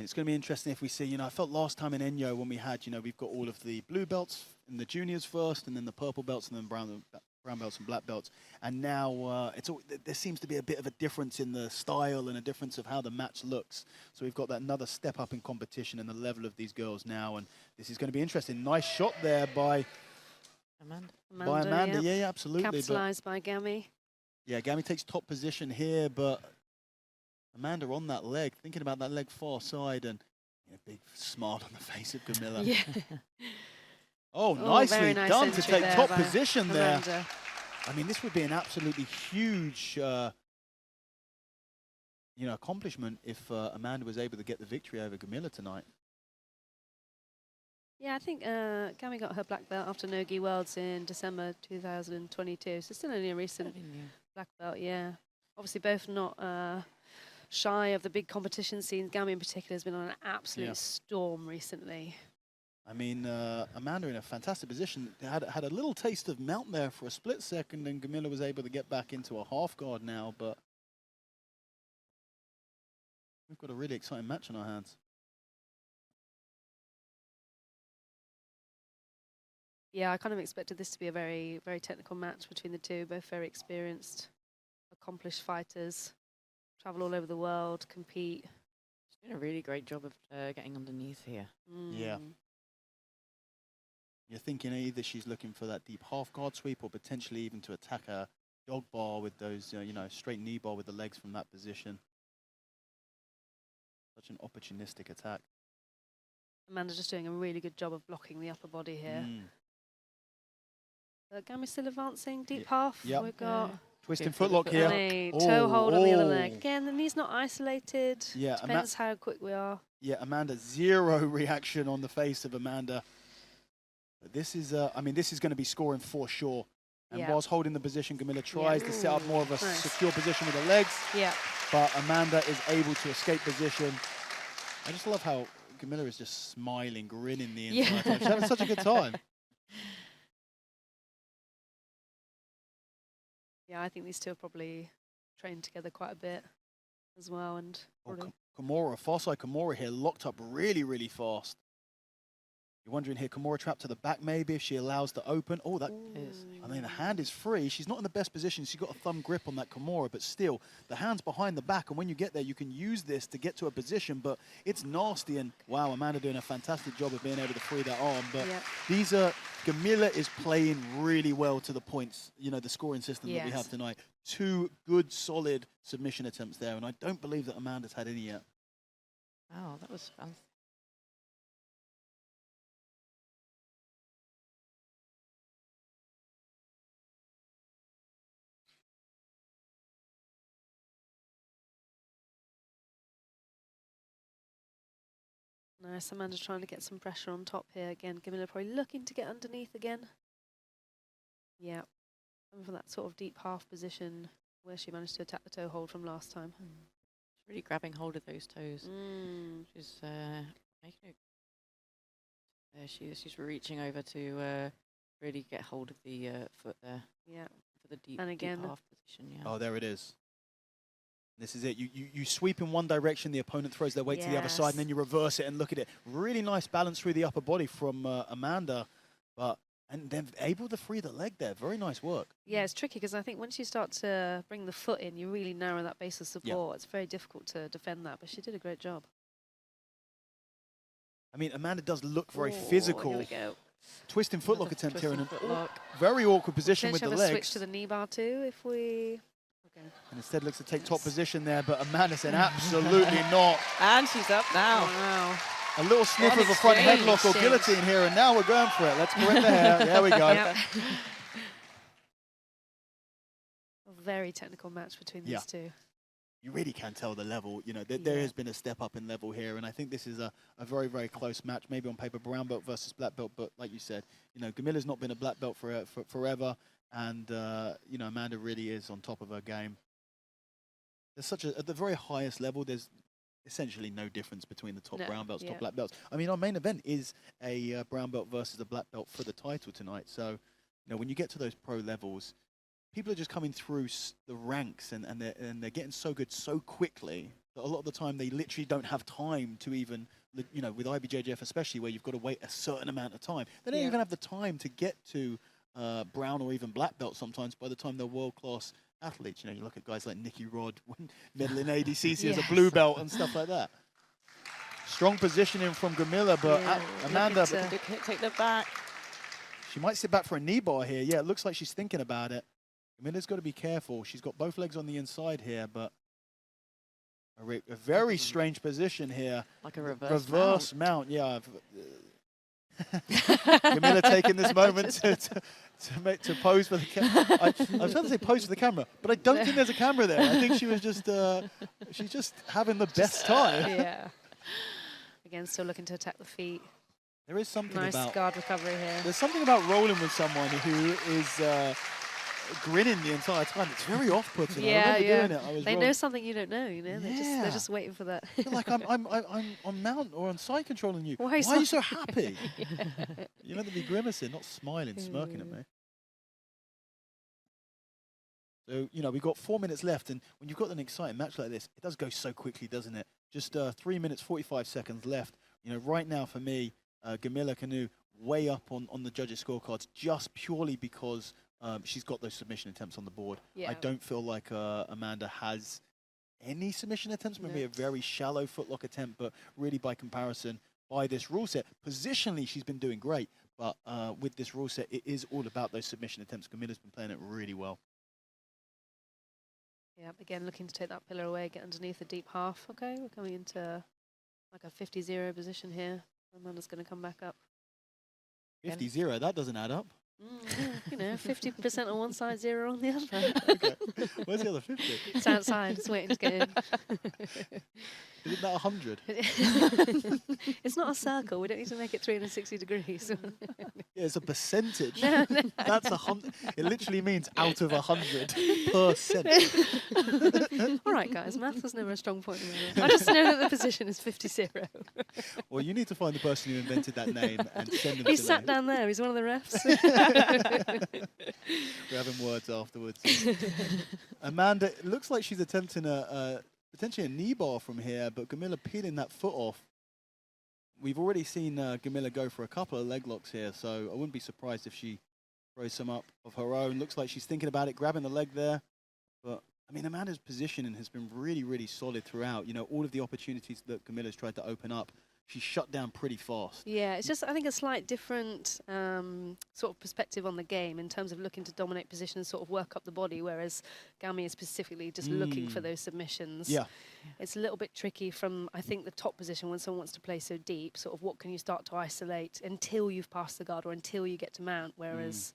mean, it's going to be interesting if we see, I felt last time in Enyo when we had, we've got all of the blue belts in the juniors first, and then the purple belts, and then brown belts and black belts. And now there seems to be a bit of a difference in the style and a difference of how the match looks. So we've got that another step up in competition and the level of these girls now, and this is going to be interesting. Nice shot there by Amanda. Yeah, absolutely. Capitalized by Gami. Yeah, Gami takes top position here, but Amanda on that leg, thinking about that leg far side, and a big smile on the face of Gamila. Yeah. Oh, nicely nice done to take top position Amanda. there. I mean, this would be an absolutely huge, accomplishment if Amanda was able to get the victory over Gamila tonight. Yeah, I think Gami got her black belt after Nogi Worlds in December 2022, so still only a recent black belt, yeah. Obviously both not shy of the big competition scene. Gami in particular has been on an absolute storm recently. I mean, Amanda in a fantastic position. Had a little taste of mount there for a split second, and Gamila was able to get back into a half guard now, but we've got a really exciting match on our hands. Yeah, I kind of expected this to be a very, very technical match between the two, both very experienced, accomplished fighters, travel all over the world, compete. She's doing a really great job of getting underneath here. Yeah. You're thinking either she's looking for that deep half guard sweep or potentially even to attack a dog bar with those, straight knee bar with the legs from that position. Such an opportunistic attack. Amanda's just doing a really good job of blocking the upper body here. Gami's still advancing, deep half. Yep. We've got twisting footlock here. And a toe hold on the other leg. Again, the knee's not isolated. Yeah, depends how quick we are. Yeah, Amanda, zero reaction on the face of Amanda. But this is, this is going to be scoring for sure. And whilst holding the position, Gamila tries to set up more of a secure position with the legs. Yeah. But Amanda is able to escape position. I just love how Gamila is just smiling, grinning the entire time. She's having such a good time. Yeah, I think these two are probably trained together quite a bit as well. And Kimura, far side Kimura here, locked up really, really fast. You're wondering here, Kimura trapped to the back maybe if she allows the open. Oh, that is. I mean, the hand is free. She's not in the best position. She's got a thumb grip on that Kimura, but still, the hand's behind the back. And when you get there, you can use this to get to a position, but it's nasty. And wow, Amanda doing a fantastic job of being able to free that arm. But these are, Gamila is playing really well to the points, the scoring system that we have tonight. Two good, solid submission attempts there. And I don't believe that Amanda's had any yet. Wow, that was fun. Nice, Amanda's trying to get some pressure on top here again. Gamila probably looking to get underneath again. Yeah, and from that sort of deep half position where she managed to attack the toe hold from last time. She's really grabbing hold of those toes. She's making it. She's reaching over to really get hold of the foot there. Yeah, for the deep, and again, deep half position. Yeah. Oh, there it is. This is it. You sweep in one direction, the opponent throws their weight to the other side, and then you reverse it and look at it. Really nice balance through the upper body from Amanda, and then able to free the leg there. Very nice work. Yeah, it's tricky because I think once you start to bring the foot in, you really narrow that base of support. It's very difficult to defend that, but she did a great job. I mean, Amanda does look very physical. Here we go. Twisting footlock attempt here in a very awkward position with the legs. Switch to the knee bar too if we... And instead looks to take top position there, but Amanda said absolutely not. And she's up now. Wow. A little sniff of a front headlock or guillotine here, and now we're going for it. Let's correct the hair. There we go. A very technical match between these two. You really can tell the level. There has been a step up in level here, and I think this is a very, very close match, maybe on paper brown belt versus black belt, but like you said, Gamila's not been a black belt for forever. And, Amanda really is on top of her game. There's at the very highest level, there's essentially no difference between the top brown belts, top black belts. I mean, our main event is a brown belt versus a black belt for the title tonight. So, when you get to those pro levels, people are just coming through the ranks and they're getting so good so quickly that a lot of the time they literally don't have time to even, you know, with IBJJF especially, where you've got to wait a certain amount of time. They don't even have the time to get to brown or even black belt sometimes by the time they're world-class athletes. You know, you look at guys like Nicky Rod medaling ADCC as a blue belt and stuff like that. Strong positioning from Gamila, but Amanda, take the back. She might sit back for a knee bar here. Yeah, it looks like she's thinking about it. Gamila's got to be careful. She's got both legs on the inside here, but a very strange position here. Like a reverse mount. Yeah. Gamila taking this moment to pose for the camera. I was trying to say pose for the camera, but I don't think there's a camera there. I think she was just she's just having the best time. Yeah. Again, still looking to attack the feet. There is something nice guard recovery here. There's something about rolling with someone who is grinning the entire time. It's very off-putting. I remember doing it. They know something you don't know. You know, they're just waiting for that. Like I'm on mount or on side controlling you. Why are you so happy? You're meant to be grimacing, not smiling, smirking at me. So, you know, we've got 4 minutes left, and when you've got an exciting match like this, it does go so quickly, doesn't it? Just 3 minutes, 45 seconds left. You know, right now for me, Gamila Kanew way up on the judges' scorecards just purely because she's got those submission attempts on the board. I don't feel like Amanda has any submission attempts, maybe a very shallow footlock attempt, but really by comparison, by this rule set, positionally she's been doing great, but with this rule set, it is all about those submission attempts. Gamila's been playing it really well. Yeah, again, looking to take that pillar away, get underneath the deep half. Okay, we're coming into like a 50-0 position here. Amanda's going to come back up. 50-0, that doesn't add up. You know, 50% on one side, 0 on the other. Okay. Where's the other 50? It's outside, it's waiting to get in. Isn't that 100? It's not a circle, we don't need to make it 360 degrees. Yeah, it's a percentage. That's 100. It literally means out of 100%. All right, guys, math was never a strong point. I just know that the position is 50-0. Well, you need to find the person who invented that name and send them to He's sat down there, he's one of the refs. We're having words afterwards. Amanda, it looks like she's attempting potentially a knee bar from here, but Gamila peeling that foot off. We've already seen Gamila go for a couple of leg locks here, so I wouldn't be surprised if she throws some up of her own. Looks like she's thinking about it, grabbing the leg there. But, I mean, Amanda's positioning has been really, really solid throughout. You know, all of the opportunities that Gamila's tried to open up, she's shut down pretty fast. Yeah, it's just, I think, a slight different sort of perspective on the game in terms of looking to dominate position and sort of work up the body, whereas Gami is specifically just looking for those submissions. Yeah. It's a little bit tricky from, I think, the top position when someone wants to play so deep, sort of what can you start to isolate until you've passed the guard or until you get to mount, whereas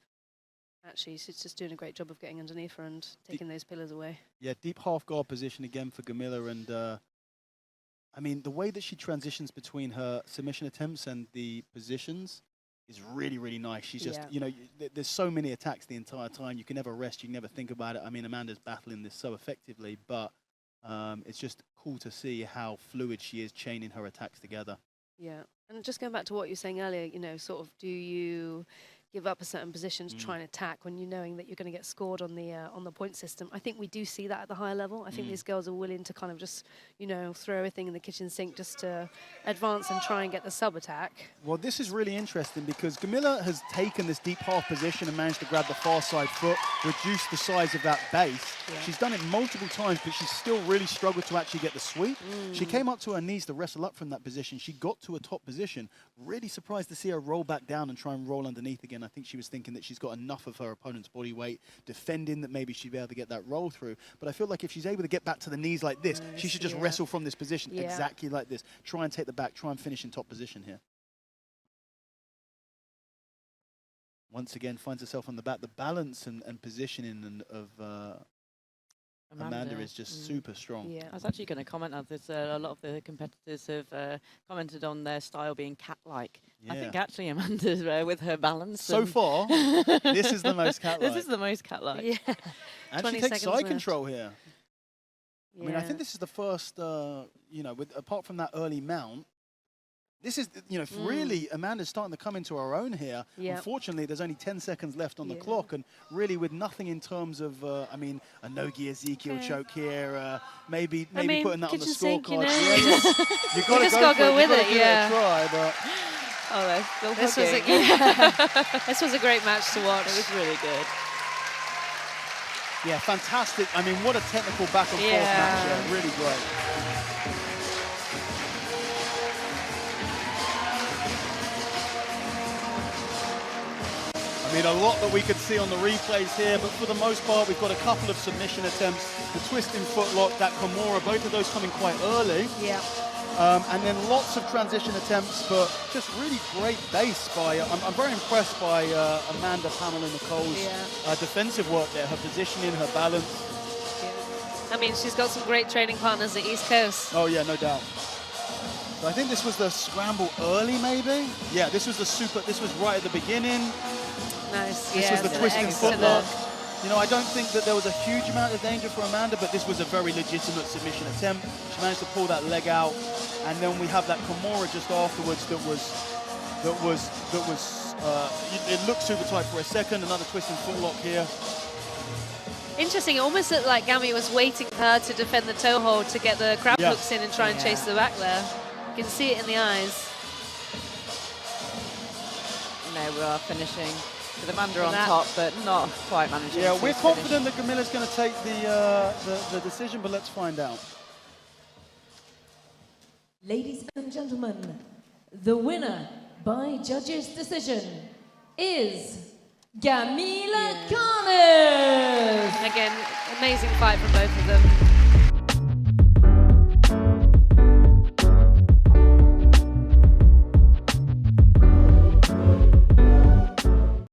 actually she's just doing a great job of getting underneath her and taking those pillars away. Yeah, deep half guard position again for Gamila, and I mean, the way that she transitions between her submission attempts and the positions is really, really nice. She's just, you know, there's so many attacks the entire time. You can never rest. You can never think about it. I mean, Amanda's battling this so effectively, but it's just cool to see how fluid she is chaining her attacks together. Yeah, and just going back to what you were saying earlier, you know, sort of do you give up a certain position to try and attack when you're knowing that you're going to get scored on the point system? I think we do see that at the higher level. I think these girls are willing to kind of just, you know, throw everything in the kitchen sink just to advance and try and get the sub attack. Well, this is really interesting because Gamila has taken this deep half position and managed to grab the far side foot, reduce the size of that base. Yeah. She's done it multiple times, but she's still really struggled to actually get the sweep. She came up to her knees to wrestle up from that position. She got to a top position. Really surprised to see her roll back down and try and roll underneath again. I think she was thinking that she's got enough of her opponent's body weight defending that maybe she'd be able to get that roll through. But I feel like if she's able to get back to the knees like this, she should just wrestle from this position exactly like this. Try and take the back, try and finish in top position here. Once again, finds herself on the back. The balance and positioning of Amanda is just super strong. Yeah. I was actually going to comment on this. A lot of the competitors have commented on their style being cat-like. Yeah. I think actually Amanda's with her balance. So far, this is the most cat-like. This is the most cat-like. Yeah. And she takes side control here. Yeah. I mean, I think this is the first, you know, apart from that early mount, This is, you know, really, Amanda's starting to come into her own here. Yeah. Unfortunately, there's only 10 seconds left on the clock, and really with nothing in terms of, I mean, a Nogi Ezekiel choke here, maybe putting that on the kitchen sink, scorecard. you know, You've got to go with it, give it a try, but this was a great match to watch. It was really good. yeah, fantastic. I mean, what a technical back and forth match here. Really great. I mean, a lot that we could see on the replays here, but for the most part, we've got a couple of submission attempts. The twisting footlock, that Kimura, both of those coming quite early. Yeah. And then lots of transition attempts, but just really great base by, I'm very impressed by Amanda Pamela Nicole's defensive work there, her positioning, her balance. I mean, she's got some great training partners at East Coast. Oh yeah, no doubt. So I think this was the scramble early, maybe? Yeah, this was right at the beginning. Nice, This was the twisting footlock. You know, I don't think that there was a huge amount of danger for Amanda, but this was a very legitimate submission attempt. She managed to pull that leg out, and then we have that Kimura just afterwards it looked super tight for a second. Another twisting footlock here. Interesting, it almost looked like Gami was waiting for her to defend the toe hold to get the crab hooks in and try and chase the back there. You can see it in the eyes. No, we are finishing with Amanda on top, but not quite managing. Yeah, to we're finish. confident that Gamila's going to take the decision, but let's find out. Ladies and gentlemen, the winner by judges' decision is Gamila Kanew. Again, amazing fight from both of them.